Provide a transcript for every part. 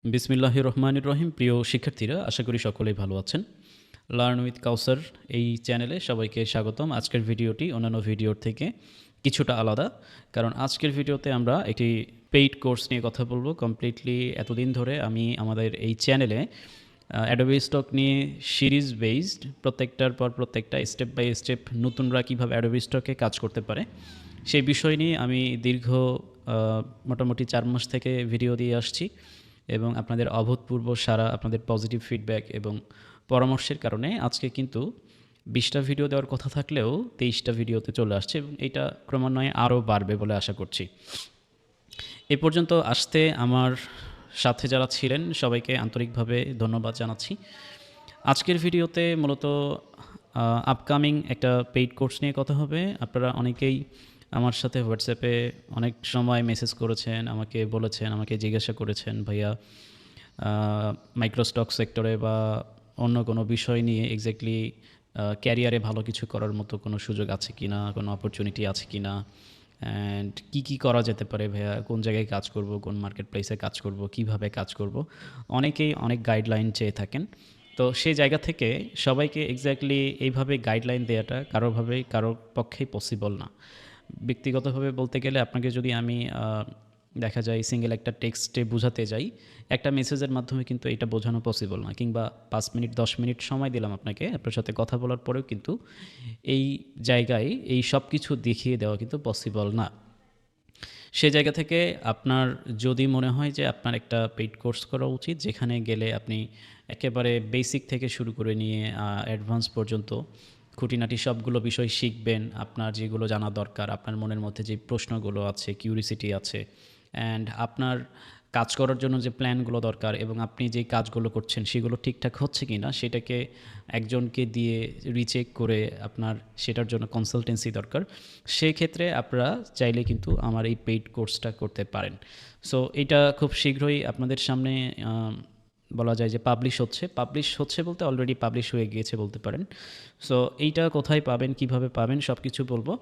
বিসমিল্লাহির রহমানির রহিম। প্রিয় শিক্ষার্থীরা, আশা করি সকলেই ভালো আছেন। লার্ন উইথ কাউসার এই চ্যানেলে সবাইকে স্বাগতম। আজকের ভিডিওটি অন্যান্য ভিডিওর থেকে কিছুটা আলাদা, কারণ আজকের ভিডিওতে আমরা একটি পেইড কোর্স নিয়ে কথা বলবো। কমপ্লিটলি এতদিন ধরে আমি আমাদের এই চ্যানেলে অ্যাডোবি স্টক নিয়ে সিরিজ বেসড প্রত্যেকটার পর প্রত্যেকটা স্টেপ বাই স্টেপ নতুনরা কীভাবে অ্যাডোবি স্টকে কাজ করতে পারে সেই বিষয় নিয়ে আমি দীর্ঘ মোটামুটি 4 মাস থেকে ভিডিও দিয়ে আসছি, এবং আপনাদের অভূতপূর্ব সাড়া, আপনাদের পজিটিভ ফিডব্যাক এবং পরামর্শের কারণে আজকে কিন্তু 20টা ভিডিও দেওয়ার কথা থাকলেও 23টা ভিডিওতে চলে আসছে, এবং এটা ক্রমান্বয়ে আরও বাড়বে বলে আশা করছি। এ পর্যন্ত আসতে আমার সাথে যারা ছিলেন সবাইকে আন্তরিকভাবে ধন্যবাদ জানাচ্ছি। আজকের ভিডিওতে মূলত আপকামিং একটা পেইড কোর্স নিয়ে কথা হবে। আপনারা অনেকেই আমার সাথে হোয়াটসঅ্যাপে অনেক সময় মেসেজ করেছেন, আমাকে বলেছেন, আমাকে জিজ্ঞাসা করেছেন, ভাইয়া মাইক্রোস্টক সেক্টরে বা অন্য কোনো বিষয় নিয়ে এক্স্যাক্টলি ক্যারিয়ারে ভালো কিছু করার মতো কোনো সুযোগ আছে কি না, কোনো অপরচুনিটি আছে কি না, অ্যান্ড কী করা যেতে পারে ভাইয়া, কোন জায়গায় কাজ করব, কোন মার্কেট প্লেসে কাজ করব, কিভাবে কাজ করব। অনেকেই অনেক গাইডলাইন চেয়ে থাকেন। তো সেই জায়গা থেকে সবাইকে এক্স্যাক্টলি এইভাবে গাইডলাইন দেওয়াটা কারোর পক্ষেই পসিবল না। ব্যক্তিগতভাবে বলতে গেলে আপনাকে যদি আমি দেখা যায় সিঙ্গেল একটা টেক্সটে বোঝাতে যাই, একটা মেসেজের মাধ্যমে কিন্তু এটা বোঝানো পসিবল না। কিংবা 5 মিনিট 10 মিনিট সময় দিলাম আপনাকে, আপনার সাথে কথা বলার পরেও কিন্তু এই জায়গায় এই সব কিছু দেখিয়ে দেওয়া কিন্তু পসিবল না। সে জায়গা থেকে আপনার যদি মনে হয় যে আপনার একটা পেইড কোর্স করা উচিত, যেখানে গেলে আপনি একেবারে বেসিক থেকে শুরু করে নিয়ে অ্যাডভান্স পর্যন্ত খুঁটিনাটি সবগুলো বিষয় শিখবেন, আপনার যেগুলো জানা দরকার, আপনার মনের মধ্যে যে প্রশ্নগুলো আছে, কিউরিসিটি আছে, অ্যান্ড আপনার কাজ করার জন্য যে প্ল্যানগুলো দরকার, এবং আপনি যে কাজগুলো করছেন সেগুলো ঠিকঠাক হচ্ছে কি না সেটাকে একজনকে দিয়ে রিচেক করে আপনার সেটার জন্য কনসালটেন্সি দরকার, সেই ক্ষেত্রে আপনারা চাইলে কিন্তু আমার এই পেইড কোর্সটা করতে পারেন। সো এটা খুব শীঘ্রই আপনাদের সামনে বলা যায় যে পাবলিশ হচ্ছে বলতে অলরেডি পাবলিশ হয়ে গিয়েছে বলতে পারেন। সো এইটা কোথায় পাবেন, কিভাবে পাবেন সব কিছু বলবো।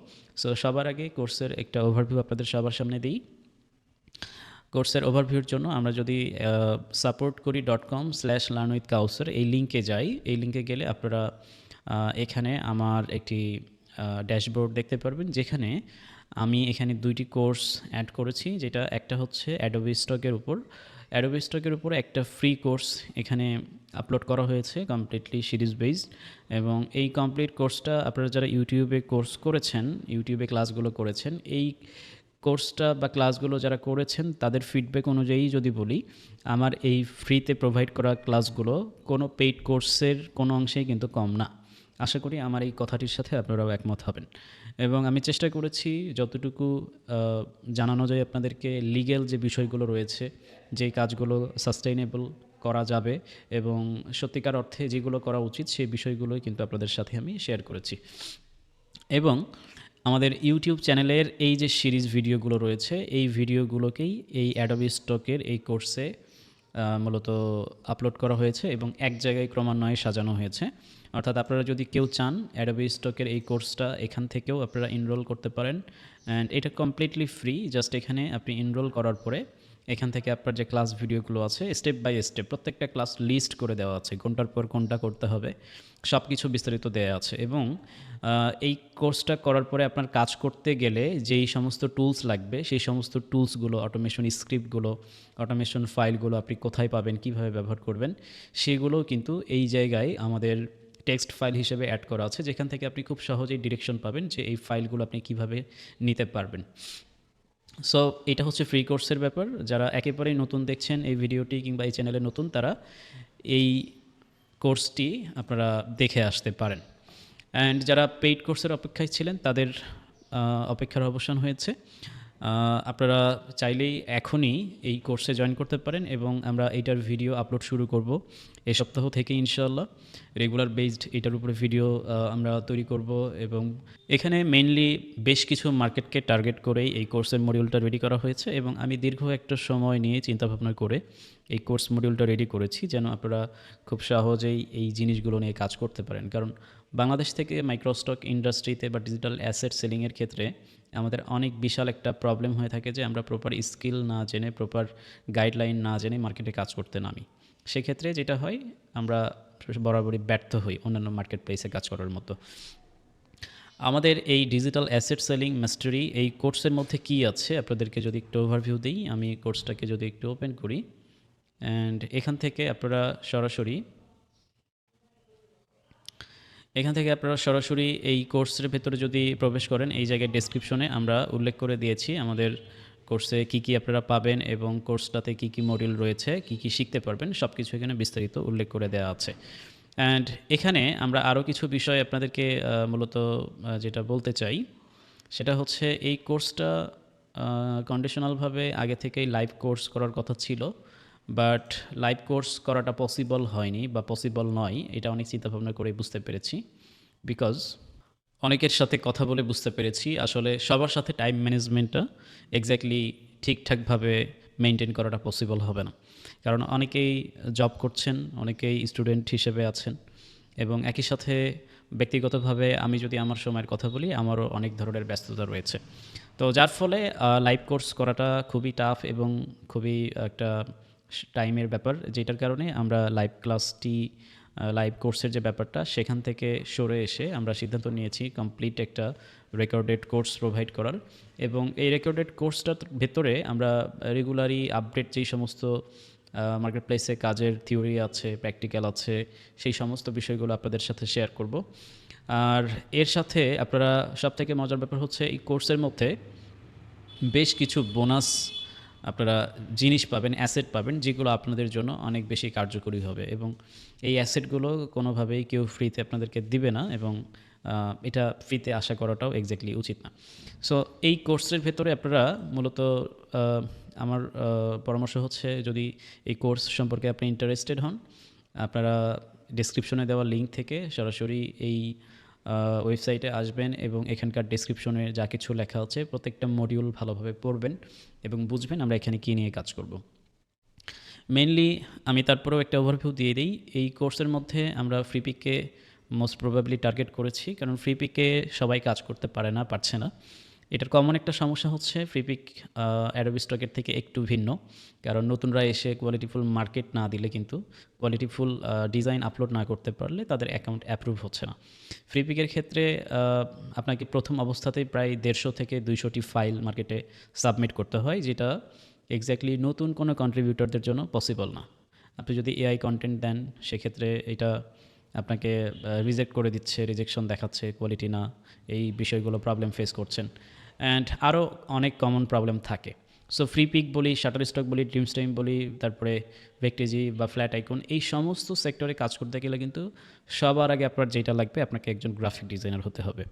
সো সবার আগে কোর্সের একটা ওভারভিউ আপনাদের সবার সামনে দিই। কোর্সের ওভারভিউর জন্য আমরা যদি support.com/learnwithkausar এই লিঙ্কে যাই, এই লিঙ্কে গেলে আপনারা এখানে আমার একটি ড্যাশবোর্ড দেখতে পারবেন, যেখানে আমি এখানে 2টি কোর্স অ্যাড করেছি। যেটা একটা হচ্ছে অ্যাডোবি স্টকের উপর একটা ফ্রি কোর্স এখানে আপলোড করা হয়েছে, কমপ্লিটলি সিরিজ বেসড। এবং এই কমপ্লিট কোর্সটা আপনারা যারা ইউটিউবে কোর্স করেছেন, ইউটিউবে ক্লাসগুলো করেছেন, এই কোর্সটা বা ক্লাসগুলো যারা করেছেন তাদের ফিডব্যাক অনুযায়ী যদি বলি, আমার এই ফ্রিতে প্রোভাইড করা ক্লাসগুলো কোনো পেইড কোর্সের কোনো অংশেই কিন্তু কম না। আশা করি আমার এই কথাটির সাথে আপনারাও একমত হবেন। এবং আমি চেষ্টা করেছি যতটুকু জানানো যায় আপনাদেরকে, লিগ্যাল যে বিষয়গুলো রয়েছে, যেই কাজগুলো সাস্টেইনেবল করা যাবে এবং সত্যিকার অর্থে যেগুলো করা উচিত, সেই বিষয়গুলোই কিন্তু আপনাদের সাথে আমি শেয়ার করেছি। এবং আমাদের ইউটিউব চ্যানেলের এই যে সিরিজ ভিডিওগুলো রয়েছে, এই ভিডিওগুলোকেই এই অ্যাডোবি স্টকের এই কোর্সে মূলত আপলোড করা হয়েছে এবং এক জায়গায় ক্রমান্বয়ে সাজানো হয়েছে। অর্থাৎ আপনারা যদি কেউ চান অ্যাডোবি স্টকের এই কোর্সটা এখান থেকেও আপনারা এনরোল করতে পারেন, অ্যান্ড এটা কমপ্লিটলি ফ্রি। জাস্ট এখানে আপনি এনরোল করার পরে এখান থেকে আপনার যে ক্লাস ভিডিওগুলো আছে স্টেপ বাই স্টেপ প্রত্যেকটা ক্লাস লিস্ট করে দেওয়া আছে, কোনটার পর কোনটা করতে হবে সব কিছু বিস্তারিত দেওয়া আছে। এবং এই কোর্সটা করার পরে আপনার কাজ করতে গেলে যেই সমস্ত টুলস লাগবে, সেই সমস্ত টুলসগুলো, অটোমেশন স্ক্রিপ্টগুলো, অটোমেশন ফাইলগুলো আপনি কোথায় পাবেন, কিভাবে ব্যবহার করবেন, সেগুলোও কিন্তু এই জায়গায় আমাদের টেক্সট ফাইল হিসেবে অ্যাড করা আছে, যেখান থেকে আপনি খুব সহজেই ডিরেকশন পাবেন যে এই ফাইলগুলো আপনি কিভাবে নিতে পারবেন। সো এটা হচ্ছে ফ্রি কোর্সের ব্যাপার। যারা একেবারেই নতুন দেখছেন এই ভিডিওটি কিংবা এই চ্যানেলে নতুন, তারা এই কোর্সটি আপনারা দেখে আসতে পারেন। অ্যান্ড যারা পেইড কোর্সের অপেক্ষায় ছিলেন তাদের অপেক্ষার অবসান হয়েছে। আপনারা চাইলেই এখনই এই কোর্সে জয়েন করতে পারেন, এবং আমরা এইটার ভিডিও আপলোড শুরু করব এই সপ্তাহ থেকে ইনশাআল্লাহ। রেগুলার বেসড এটার উপরে ভিডিও আমরা তৈরি করব, এবং এখানে মেইনলি বেশ কিছু মার্কেটকে টার্গেট করেই এই কোর্সের মডিউলটা রেডি করা হয়েছে। এবং আমি দীর্ঘ একটা সময় নিয়ে চিন্তাভাবনা করে এই কোর্স মডিউলটা রেডি করেছি, যেন আপনারা খুব সহজেই এই জিনিসগুলো নিয়ে কাজ করতে পারেন। কারণ বাংলাদেশ থেকে মাইক্রোস্টক ইন্ডাস্ট্রিতে বা ডিজিটাল অ্যাসেট সেলিংয়ের ক্ষেত্রে আমাদের অনেক বিশাল একটা প্রবলেম হয়ে থাকে যে আমরা প্রপার স্কিল না জেনে, প্রপার গাইডলাইন না জেনে মার্কেটে কাজ করতে নামি। সেক্ষেত্রে যেটা হয়, আমরা বরাবরই ব্যর্থ হই অন্যান্য মার্কেট প্লেসে কাজ করার মতো। আমাদের এই ডিজিটাল অ্যাসেট সেলিং মাস্টারি এই কোর্সের মধ্যে কি আছে আপনাদেরকে যদি একটু ওভারভিউ দিই। আমি কোর্সটাকে যদি একটু ওপেন করি, অ্যান্ড এখান থেকে আপনারা সরাসরি এই কোর্সের ভেতরে যদি প্রবেশ করেন, এই জায়গায় ডেসক্রিপশনে আমরা উল্লেখ করে দিয়েছি আমাদের কোর্সে কী কী আপনারা পাবেন এবং কোর্সটাতে কী কী মডিউল রয়েছে, কী কী শিখতে পারবেন, সব কিছু এখানে বিস্তারিত উল্লেখ করে দেওয়া আছে। অ্যান্ড এখানে আমরা আরও কিছু বিষয় আপনাদেরকে মূলত যেটা বলতে চাই, সেটা হচ্ছে এই কোর্সটা কন্ডিশনালভাবে আগে থেকেই লাইভ কোর্স করার কথা ছিল, বাট লাইভ কোর্স করাটা পসিবল হয়নি বা পসিবল নয়, এটা অনেক চিন্তাভাবনা করে বুঝতে পেরেছি। বিকজ অনেকের সাথে কথা বলে বুঝতে পেরেছি আসলে সবার সাথে টাইম ম্যানেজমেন্টটা এক্স্যাক্টলি ঠিকঠাকভাবে মেনটেন করাটা পসিবল হবে না। কারণ অনেকেই জব করছেন, অনেকেই স্টুডেন্ট হিসেবে আছেন, এবং একই সাথে ব্যক্তিগতভাবে আমি যদি আমার সময়ের কথা বলি, আমারও অনেক ধরনের ব্যস্ততা রয়েছে। তো যার ফলে লাইভ কোর্স করাটা খুবই টাফ এবং খুবই একটা টাইমের ব্যাপার, যেটার কারণে আমরা লাইভ কোর্সের যে ব্যাপারটা, সেখান থেকে সরে এসে আমরা সিদ্ধান্ত নিয়েছি কমপ্লিট একটা রেকর্ডেড কোর্স প্রোভাইড করার। এবং এই রেকর্ডেড কোর্সটার ভেতরে আমরা রেগুলারই আপডেট যেই সমস্ত মার্কেট প্লেসে কাজের থিওরি আছে, প্র্যাকটিক্যাল আছে, সেই সমস্ত বিষয়গুলো আপনাদের সাথে শেয়ার করব। আর এর সাথে আপনারা, সবথেকে মজার ব্যাপার হচ্ছে এই কোর্সের মধ্যে বেশ কিছু বোনাস আপনারা জিনিস পাবেন, অ্যাসেট পাবেন, যেগুলো আপনাদের জন্য অনেক বেশি কার্যকরী হবে। এবং এই অ্যাসেটগুলো কোনোভাবেই কেউ ফ্রিতে আপনাদেরকে দিবে না, এবং এটা ফ্রিতে আশা করাটাও এক্স্যাক্টলি উচিত না। সো এই কোর্সের ভেতরে আপনারা মূলত আমার পরামর্শ হচ্ছে, যদি এই কোর্স সম্পর্কে আপনি ইন্টারেস্টেড হন, আপনারা ডেসক্রিপশনে দেওয়া লিঙ্ক থেকে সরাসরি এই ওয়েবসাইটে আসবেন এবং এখানকার ডেসক্রিপশনে যা কিছু লেখা আছে প্রত্যেকটা মডিউল ভালোভাবে পড়বেন এবং বুঝবেন আমরা এখানে কী নিয়ে কাজ করব। মেইনলি আমি তারপরেও একটা ওভারভিউ দিয়ে দিই। এই কোর্সের মধ্যে আমরা ফ্রিপিককে মোস্ট প্রবাবলি টার্গেট করেছি, কারণ ফ্রিপিকে সবাই কাজ করতে পারছে না। এটার কমন একটা সমস্যা হচ্ছে ফ্রিপিক অ্যাডোবি স্টকের থেকে একটু ভিন্ন, কারণ নতুনরা এসে কোয়ালিটিফুল মার্কেট না দিলে, কিন্তু কোয়ালিটিফুল ডিজাইন আপলোড না করতে পারলে তাদের অ্যাকাউন্ট অ্যাপ্রুভ হচ্ছে না। ফ্রিপিকের ক্ষেত্রে আপনাকে প্রথম অবস্থাতেই প্রায় 150 থেকে 200টি ফাইল মার্কেটে সাবমিট করতে হয়, যেটা এক্স্যাক্টলি নতুন কোনো কন্ট্রিবিউটরদের জন্য পসিবল না। আপনি যদি এআই কন্টেন্ট দেন, সেক্ষেত্রে এটা আপনাকে রিজেক্ট করে দিচ্ছে, রিজেকশন দেখাচ্ছে, কোয়ালিটি না, এই বিষয়গুলো প্রবলেম ফেস করছেন। অ্যান্ড আরও অনেক কমন প্রবলেম থাকে। সো ফ্রিপিক বলি, শাটারস্টক বলি, ড্রিমস্টাইম বলি, তারপরে ভেক্টেজি বা ফ্ল্যাট আইকন, এই সমস্ত সেক্টরে কাজ করতে গেলে কিন্তু সবার আগে আপনার যেটা লাগবে, আপনাকে একজন গ্রাফিক ডিজাইনার হতে হবে।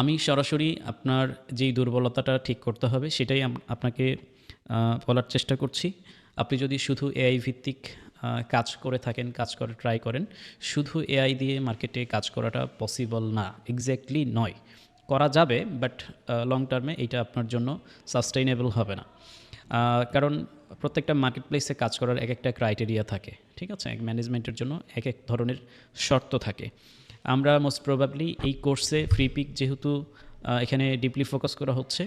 আমি সরাসরি আপনার যেই দুর্বলতাটা ঠিক করতে হবে সেটাই আপনাকে বলার চেষ্টা করছি। আপনি যদি শুধু এআই ভিত্তিক কাজ করে থাকেন, কাজ করে ট্রাই করেন, শুধু এআই দিয়ে মার্কেটে কাজ করাটা পসিবল না, এক্স্যাক্টলি নয়। করা যাবে, বাট লং টার্মে এইটা আপনার জন্য সাস্টেইনেবল হবে না। কারণ প্রত্যেকটা মার্কেট প্লেসে কাজ করার এক একটা ক্রাইটেরিয়া থাকে, ঠিক আছে? এক ম্যানেজমেন্টের জন্য এক এক ধরনের শর্ত থাকে। আমরা মোস্ট প্রবাবলি এই কোর্সে ফ্রিপিক, যেহেতু এখানে ডিপলি ফোকাস করা হচ্ছে,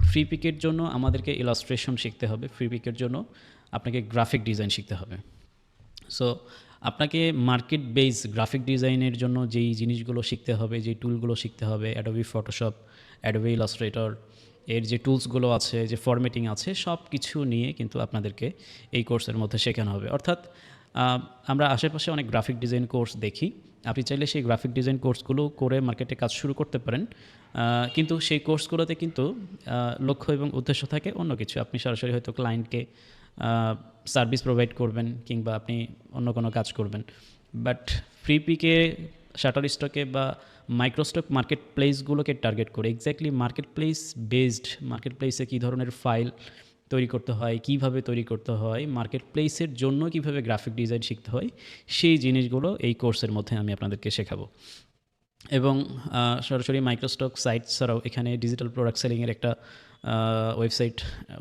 ফ্রিপিকের জন্য আমাদেরকে ইলাস্ট্রেশন শিখতে হবে, ফ্রিপিকের জন্য আপনাকে গ্রাফিক ডিজাইন শিখতে হবে। সো আপনাকে মার্কেট বেস গ্রাফিক ডিজাইনের জন্য যেই জিনিসগুলো শিখতে হবে, যেই টুলগুলো শিখতে হবে, অ্যাডোবি ফটোশপ, অ্যাডোবি ইলাস্ট্রেটর, এর যে টুলসগুলো আছে, যে ফরম্যাটিং আছে, সব কিছু নিয়ে কিন্তু আপনাদেরকে এই কোর্সের মধ্যে শেখানো হবে। অর্থাৎ আমরা আশেপাশে অনেক গ্রাফিক ডিজাইন কোর্স দেখি, আপনি চাইলে সেই গ্রাফিক ডিজাইন কোর্সগুলো করে মার্কেটে কাজ শুরু করতে পারেন, কিন্তু সেই কোর্সগুলোতে কিন্তু লক্ষ্য এবং উদ্দেশ্য থাকে অন্য কিছু। আপনি সরাসরি হয়তো ক্লায়েন্টকে সার্ভিস প্রোভাইড করবেন, কিংবা আপনি অন্য কোনো কাজ করবেন। বাট ফ্রিপিকে, শাটারস্টকে বা মাইক্রোস্টক মার্কেট প্লেসগুলোকে টার্গেট করে exactly market place based, market প্লেসে কী ধরনের ফাইল তৈরি করতে হয়, কিভাবে তৈরি করতে হয়, মার্কেট প্লেসের জন্য কিভাবে গ্রাফিক ডিজাইন শিখতে হয়, সেই জিনিসগুলো এই কোর্সের মধ্যে আমি আপনাদেরকে শেখাবো। এবং সরাসরি মাইক্রোস্টক সাইট ছাড়াও এখানে ডিজিটাল প্রোডাক্ট সেলিংয়ের একটা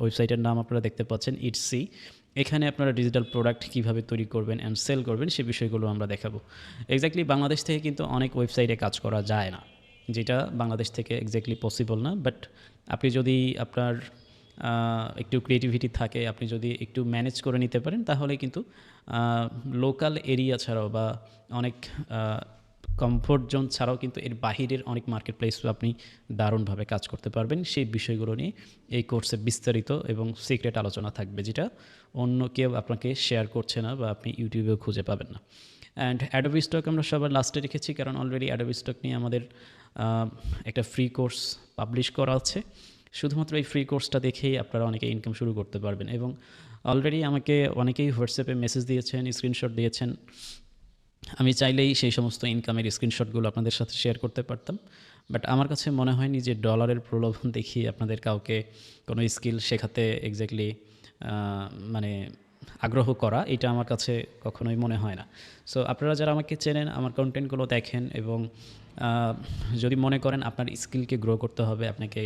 ওয়েবসাইটের নাম আপনারা দেখতে পাচ্ছেন, ইটসি। এখানে আপনারা ডিজিটাল প্রোডাক্ট কীভাবে তৈরি করবেন অ্যান্ড সেল করবেন, সে বিষয়গুলো আমরা দেখাবো। এক্স্যাক্টলি বাংলাদেশ থেকে কিন্তু অনেক ওয়েবসাইটে কাজ করা যায় না, যেটা বাংলাদেশ থেকে এক্স্যাক্টলি পসিবল না। বাট আপনি যদি আপনার একটু ক্রিয়েটিভিটি থাকে, আপনি যদি একটু ম্যানেজ করে নিতে পারেন, তাহলে কিন্তু লোকাল এরিয়া ছাড়াও বা অনেক কমফোর্ট জোন ছাড়াও কিন্তু এর বাহিরের অনেক মার্কেট প্লেসও আপনি দারুণভাবে কাজ করতে পারবেন। সেই বিষয়গুলো নিয়ে এই কোর্সে বিস্তারিত এবং সিক্রেট আলোচনা থাকবে, যেটা অন্য কেউ আপনাকে শেয়ার করছে না বা আপনি ইউটিউবেও খুঁজে পাবেন না। অ্যান্ড অ্যাডোবি স্টক আমরা সবার লাস্টে রেখেছি, কারণ অলরেডি অ্যাডোবি স্টক নিয়ে আমাদের একটা ফ্রি কোর্স পাবলিশ করা আছে। শুধুমাত্র এই ফ্রি কোর্সটা দেখেই আপনারা অনেকে ইনকাম শুরু করতে পারবেন। এবং অলরেডি আমাকে অনেকেই হোয়াটসঅ্যাপে মেসেজ দিয়েছেন, স্ক্রিনশট দিয়েছেন। আমি চাইলেই সেই সমস্ত ইনকামের স্ক্রিনশটগুলো আপনাদের সাথে শেয়ার করতে পারতাম, বাট আমার কাছে মনে হয়নি যে ডলারের প্রলোভন দেখিয়ে আপনাদের কাউকে কোনো স্কিল শেখাতে এক্স্যাক্টলি মানে আগ্রহ করা, এটা আমার কাছে কখনোই মনে হয় না। সো আপনারা যারা আমাকে চেনেন, আমার কন্টেন্টগুলো দেখেন এবং যদি মনে করেন আপনার স্কিলকে গ্রো করতে হবে, আপনাকে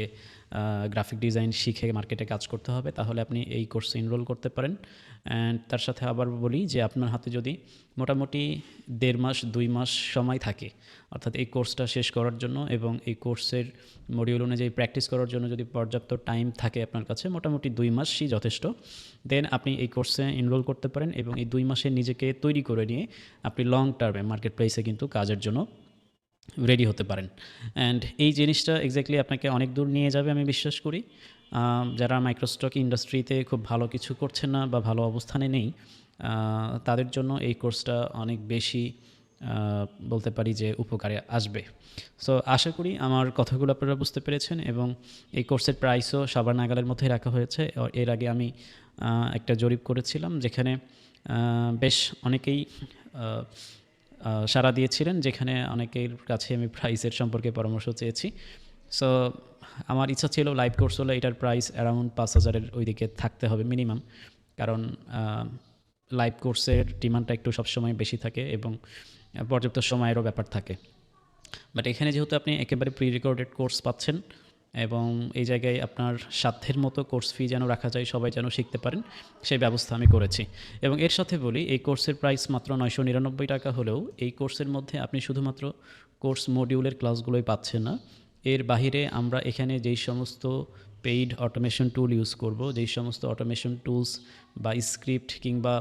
গ্রাফিক ডিজাইন শিখে মার্কেটে কাজ করতে হবে, তাহলে আপনি এই কোর্সে এনরোল করতে পারেন। অ্যান্ড তার সাথে আবার বলি যে আপনার হাতে যদি মোটামুটি 1.5 মাস 2 মাস সময় থাকে, অর্থাৎ এই কোর্সটা শেষ করার জন্য এবং এই কোর্সের মডিউল অনুযায়ী প্র্যাকটিস করার জন্য যদি পর্যাপ্ত টাইম থাকে আপনার কাছে, মোটামুটি 2 মাসই যথেষ্ট, দেন আপনি এই কোর্সে এনরোল করতে পারেন এবং এই 2 মাসে নিজেকে তৈরি করে নিয়ে আপনি লং টার্মে মার্কেট প্লেসে কিন্তু কাজের জন্য রেডি হতে পারেন। অ্যান্ড এই জিনিসটা এক্স্যাক্টলি আপনাকে অনেক দূর নিয়ে যাবে আমি বিশ্বাস করি। যারা মাইক্রোস্টক ইন্ডাস্ট্রিতে খুব ভালো কিছু করছেন না বা ভালো অবস্থানে নেই, তাদের জন্য এই কোর্সটা অনেক বেশি বলতে পারি যে উপকারে আসবে। সো আশা করি আমার কথাগুলো আপনারা বুঝতে পেরেছেন এবং এই কোর্সের প্রাইসও সবার নাগালের মধ্যে রাখা হয়েছে। এর আগে আমি একটা জরিপ করেছিলাম, যেখানে বেশ অনেকেই সাড়া দিয়েছিলেন, যেখানে অনেকের কাছে আমি প্রাইসের সম্পর্কে পরামর্শ চেয়েছি। সো আমার ইচ্ছা ছিল লাইভ কোর্স হলে এটার প্রাইস অ্যারাউন্ড 5,000-এর ওইদিকে থাকতে হবে মিনিমাম, কারণ লাইভ কোর্সের ডিমান্ডটা একটু সবসময় বেশি থাকে এবং পর্যাপ্ত সময়েরও ব্যাপার থাকে। বাট এখানে যেহেতু আপনি একেবারে প্রি রেকর্ডেড কোর্স পাচ্ছেন এবং এই জায়গায় আপনার সাধ্যের মতো কোর্স ফি যেন রাখা যায়, সবাই যেন শিখতে পারেন, সেই ব্যবস্থা আমি করেছি। এবং এর সাথে বলি, এই কোর্সের প্রাইস মাত্র 999 টাকা হলেও এই কোর্সের মধ্যে আপনি শুধুমাত্র কোর্স মডিউলের ক্লাসগুলোই পাচ্ছেন না, এর বাহিরে আমরা এখানে যেই সমস্ত পেইড অটোমেশন টুল ইউজ করব, যেই সমস্ত অটোমেশন টুলস বা স্ক্রিপ্ট কিংবা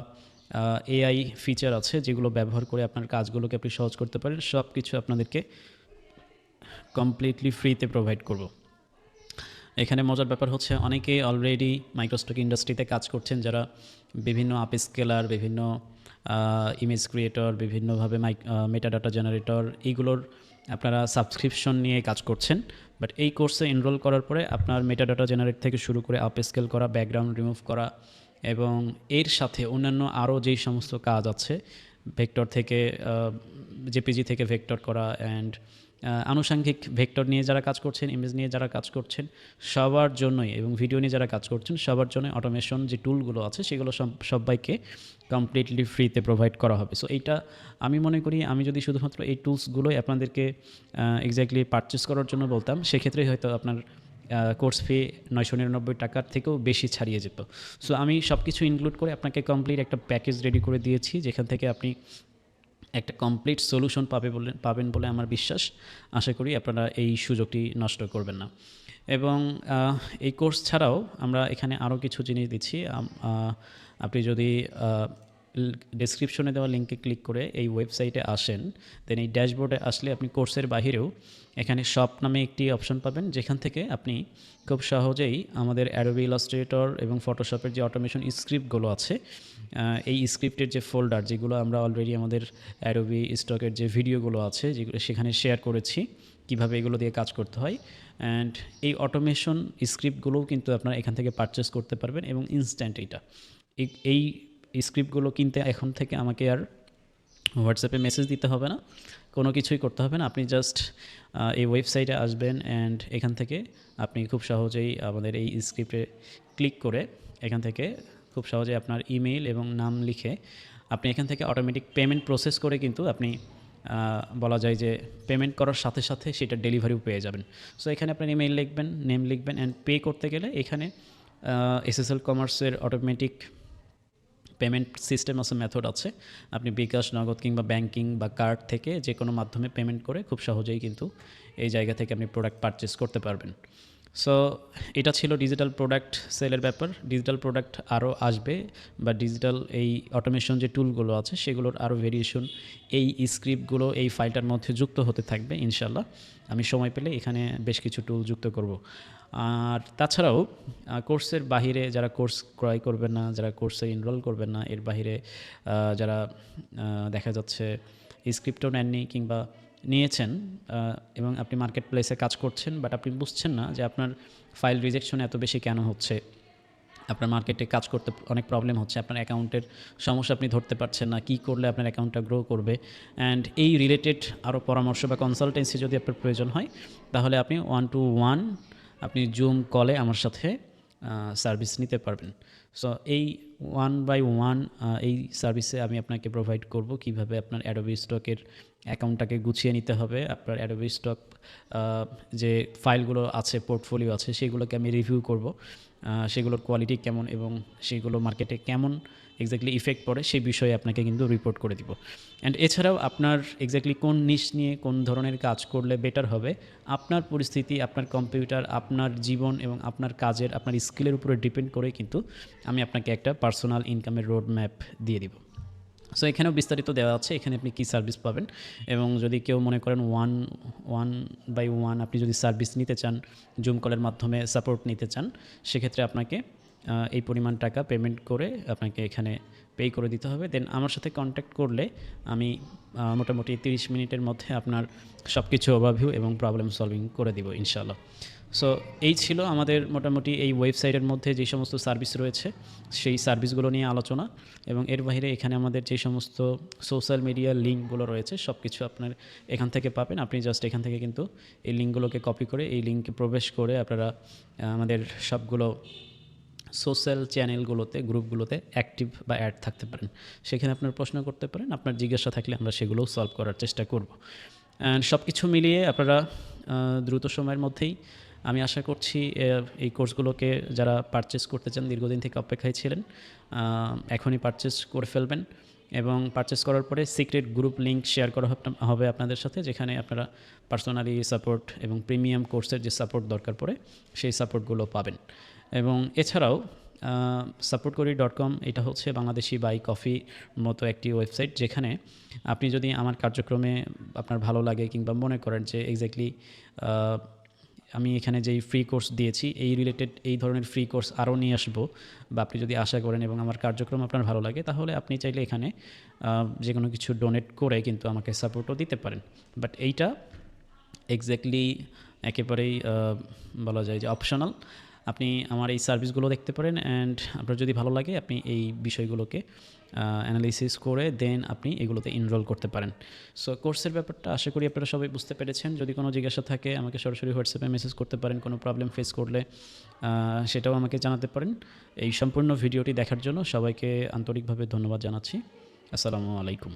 এআই ফিচার আছে যেগুলো ব্যবহার করে আপনার কাজগুলোকে আপনি সহজ করতে পারেন, সব কিছু আপনাদেরকে কমপ্লিটলি ফ্রিতে প্রোভাইড করব। এখানে মজার ব্যাপার হচ্ছে, অনেকেই অলরেডি মাইক্রোস্টক ইন্ডাস্ট্রিতে কাজ করছেন, যারা বিভিন্ন আপস্কেলার, বিভিন্ন ইমেজ ক্রিয়েটর, বিভিন্নভাবে মেটাডাটা জেনারেটর, এইগুলোর আপনারা সাবস্ক্রিপশন নিয়ে কাজ করছেন। বাট এই কোর্সে এনরোল করার পরে আপনার মেটাডাটা জেনারেট থেকে শুরু করে আপস্কেল করা, ব্যাকগ্রাউন্ড রিমুভ করা এবং এর সাথে অন্যান্য আরও যেই সমস্ত কাজ আছে, ভেক্টর থেকে জেপিজি থেকে ভেক্টর করা অ্যান্ড আনুষঙ্গিক ভেক্টর নিয়ে যারা কাজ করছেন, ইমেজ নিয়ে যারা কাজ করছেন, সবার জন্যই, এবং ভিডিও নিয়ে যারা কাজ করছেন সবার জন্য অটোমেশন যে টুলগুলো আছে সেগুলো সবাইকে কমপ্লিটলি ফ্রিতে প্রোভাইড করা হবে। সো এইটা আমি মনে করি, আমি যদি শুধুমাত্র এই টুলসগুলোই আপনাদেরকে এক্স্যাক্টলি পারচেস করার জন্য বলতাম, সেক্ষেত্রে হয়তো আপনার কোর্স ফি 999 টাকার থেকেও বেশি ছাড়িয়ে যেত। সো আমি সব কিছু ইনক্লুড করে আপনাকে কমপ্লিট একটা প্যাকেজ রেডি করে দিয়েছি, যেখান থেকে আপনি একটা কমপ্লিট সলিউশন পাবেন বলে আমার বিশ্বাস। আশা করি আপনারা এই সুযোগটি নষ্ট করবেন না। এবং এই কোর্স ছাড়াও আমরা এখানে আরও কিছু জিনিস দিচ্ছি। আপনি যদি ডেসক্রিপশনে দেওয়া লিঙ্কে ক্লিক করে এই ওয়েবসাইটে আসেন, দেন এই ড্যাশবোর্ডে আসলে আপনি কোর্সের বাহিরেও এখানে শপ নামে একটি অপশন পাবেন, যেখান থেকে আপনি খুব সহজেই আমাদের অ্যাডোবি ইলাস্ট্রেটর এবং ফটোশপের যে অটোমেশন স্ক্রিপ্টগুলো আছে, এই স্ক্রিপ্টের যে ফোল্ডার, যেগুলো আমরা অলরেডি আমাদের অ্যাডোবি স্টকের যে ভিডিওগুলো আছে যেগুলো সেখানে শেয়ার করেছি, কিভাবে এগুলো দিয়ে কাজ করতে হয়, অ্যান্ড এই অটোমেশন স্ক্রিপ্টগুলোও কিন্তু আপনারা এখান থেকে পারচেস করতে পারবেন এবং ইনস্ট্যান্ট এই স্ক্রিপ্টগুলো কিনতে এখন থেকে আমাকে আর হোয়াটসঅ্যাপে মেসেজ দিতে হবে না, কোনো কিছুই করতে হবে না। আপনি জাস্ট এই ওয়েবসাইটে আসবেন অ্যান্ড এখান থেকে আপনি খুব সহজেই আমাদের এই স্ক্রিপ্টে ক্লিক করে এখান থেকে খুব সহজেই আপনার ইমেইল এবং নাম লিখে আপনি এখান থেকে অটোমেটিক পেমেন্ট প্রসেস করে কিন্তু আপনি বলা যায় যে পেমেন্ট করার সাথে সাথে সেটা ডেলিভারিও পেয়ে যাবেন। সো এখানে আপনার ইমেইল লিখবেন, নেম লিখবেন অ্যান্ড পে করতে গেলে এখানে এসএসএল কমার্সের অটোমেটিক পেমেন্ট সিস্টেম আছে, মেথড আছে। আপনি বিকাশ, নগদ কিংবা ব্যাংকিং বা কার্ড থেকে যে কোনো মাধ্যমে পেমেন্ট করে খুব সহজেই কিন্তু এই জায়গা থেকে আপনি প্রোডাক্ট পারচেস করতে পারবেন। সো এটা ছিল ডিজিটাল প্রোডাক্ট সেলের ব্যাপার। ডিজিটাল প্রোডাক্ট আরও আসবে, বা ডিজিটাল এই অটোমেশন যে টুলগুলো আছে সেগুলোর আরও ভেরিয়েশন এই স্ক্রিপ্টগুলো এই ফাইলটার মধ্যে যুক্ত হতে থাকবে ইনশাল্লাহ। আমি সময় পেলে এখানে বেশ কিছু টুল যুক্ত করব। আর তাছাড়াও কোর্সের বাহিরে যারা কোর্স ক্রয় করবেন না, যারা কোর্সে এনরোল করবেন না, এর বাহিরে যারা দেখা যাচ্ছে স্ক্রিপ্টও নেননি কিংবা নিয়েছেন এবং আপনি মার্কেট প্লেসে কাজ করছেন, বাট আপনি বুঝছেন না যে আপনার ফাইল রিজেকশন এত বেশি কেন হচ্ছে, আপনার মার্কেটে কাজ করতে অনেক প্রবলেম হচ্ছে, আপনার অ্যাকাউন্টের সমস্যা আপনি ধরতে পারছেন না, কী করলে আপনার অ্যাকাউন্টটা গ্রো করবে, অ্যান্ড এই রিলেটেড আরও পরামর্শ বা কনসালটেন্সি যদি আপনার প্রয়োজন হয়, তাহলে আপনি 1-to-1 আপনি জুম কলে আমার সাথে সার্ভিস নিতে পারবেন। সো এই 1-by-1 এই সার্ভিসে আমি আপনাকে প্রোভাইড করব কিভাবে আপনার অ্যাডোবি স্টকের অ্যাকাউন্টটাকে গুছিয়ে নিতে হবে, আপনার অ্যাডোবি স্টক যে ফাইলগুলো আছে, পোর্টফোলিও আছে, সেগুলোকে আমি রিভিউ করব, সেগুলোর কোয়ালিটি কেমন এবং সেগুলো মার্কেটে কেমন এক্স্যাক্টলি ইফেক্ট পড়ে সেই বিষয়ে আপনাকে কিন্তু রিপোর্ট করে দিব। অ্যান্ড এছাড়াও আপনার এক্স্যাক্টলি কোন নিশ নিয়ে কোন ধরনের কাজ করলে বেটার হবে, আপনার পরিস্থিতি, আপনার কম্পিউটার, আপনার জীবন এবং আপনার কাজের, আপনার স্কিলের উপরে ডিপেন্ড করে কিন্তু আমি আপনাকে একটা পার্সোনাল ইনকামের রোড ম্যাপ দিয়ে দিব। সো এখানেও বিস্তারিত দেওয়া আছে, এখানে আপনি কী সার্ভিস পাবেন, এবং যদি কেউ মনে করেন 1-by-1 আপনি যদি সার্ভিস নিতে চান, জুম কলের মাধ্যমে সাপোর্ট নিতে চান, সেক্ষেত্রে আপনাকে এই পরিমাণ টাকা পেমেন্ট করে আপনাকে এখানে পে করে দিতে হবে। দেন আমার সাথে কন্ট্যাক্ট করলে আমি মোটামুটি 30 মিনিটের মধ্যে আপনার সব কিছু ওভারভিউ এবং প্রবলেম সলভিং করে দিব ইনশাআল্লাহ। সো এই ছিল আমাদের মোটামুটি এই ওয়েবসাইটের মধ্যে যে সমস্ত সার্ভিস রয়েছে সেই সার্ভিসগুলো নিয়ে আলোচনা, এবং এর বাইরে এখানে আমাদের যে সমস্ত সোশ্যাল মিডিয়া লিঙ্কগুলো রয়েছে সব কিছু আপনার এখান থেকে পাবেন। আপনি জাস্ট এখান থেকে কিন্তু এই লিঙ্কগুলোকে কপি করে এই লিঙ্কে প্রবেশ করে আপনারা আমাদের সবগুলো সোশ্যাল চ্যানেলগুলোতে, গ্রুপগুলোতে অ্যাক্টিভ বা অ্যাড থাকতে পারেন। সেখানে আপনার প্রশ্ন করতে পারেন, আপনার জিজ্ঞাসা থাকলে আমরা সেগুলোও সলভ করার চেষ্টা করব। অ্যান্ড সব কিছু মিলিয়ে আপনারা দ্রুত সময়ের মধ্যেই, আমি আশা করছি এই কোর্সগুলোকে যারা পারচেস করতে চান, দীর্ঘদিন থেকে অপেক্ষায় ছিলেন, এখনই পারচেস করে ফেলবেন, এবং পারচেস করার পরে সিক্রেট গ্রুপ লিঙ্ক শেয়ার করা হবে আপনাদের সাথে, যেখানে আপনারা পার্সোনালি সাপোর্ট এবং প্রিমিয়াম কোর্সের যে সাপোর্ট দরকার পড়ে সেই সাপোর্টগুলো পাবেন। এবং এছাড়াও supportkori.com এটা হচ্ছে বাংলাদেশি বাই কফি মতো একটি ওয়েবসাইট, যেখানে আপনি যদি আমার কার্যক্রমে আপনার ভালো লাগে কিংবা মনে করেন যে এক্স্যাক্টলি আমি এখানে যেই ফ্রি কোর্স দিয়েছি এই রিলেটেড এই ধরনের ফ্রি কোর্স আরও নিয়ে আসবো, বা আপনি যদি আশা করেন এবং আমার কার্যক্রম আপনার ভালো লাগে, তাহলে আপনি চাইলে এখানে যে কোনো কিছু ডোনেট করে কিন্তু আমাকে সাপোর্টও দিতে পারেন। বাট এইটা এক্স্যাক্টলি একেবারেই বলা যায় যে অপশনাল। আপনি আমার এই সার্ভিসগুলো দেখতে পারেন, অ্যান্ড আপনার যদি ভালো লাগে আপনি এই বিষয়গুলোকে অ্যানালিসিস করে দেন আপনি এগুলোতে এনরোল করতে পারেন। সো কোর্সের ব্যাপারটা আশা করি আপনারা সবাই বুঝতে পেরেছেন। যদি কোনো জিজ্ঞাসা থাকে আমাকে সরাসরি হোয়াটসঅ্যাপে মেসেজ করতে পারেন, কোনো প্রবলেম ফেস করলে সেটাও আমাকে জানাতে পারেন। এই সম্পূর্ণ ভিডিওটি দেখার জন্য সবাইকে আন্তরিকভাবে ধন্যবাদ জানাচ্ছি। আসসালামু আলাইকুম।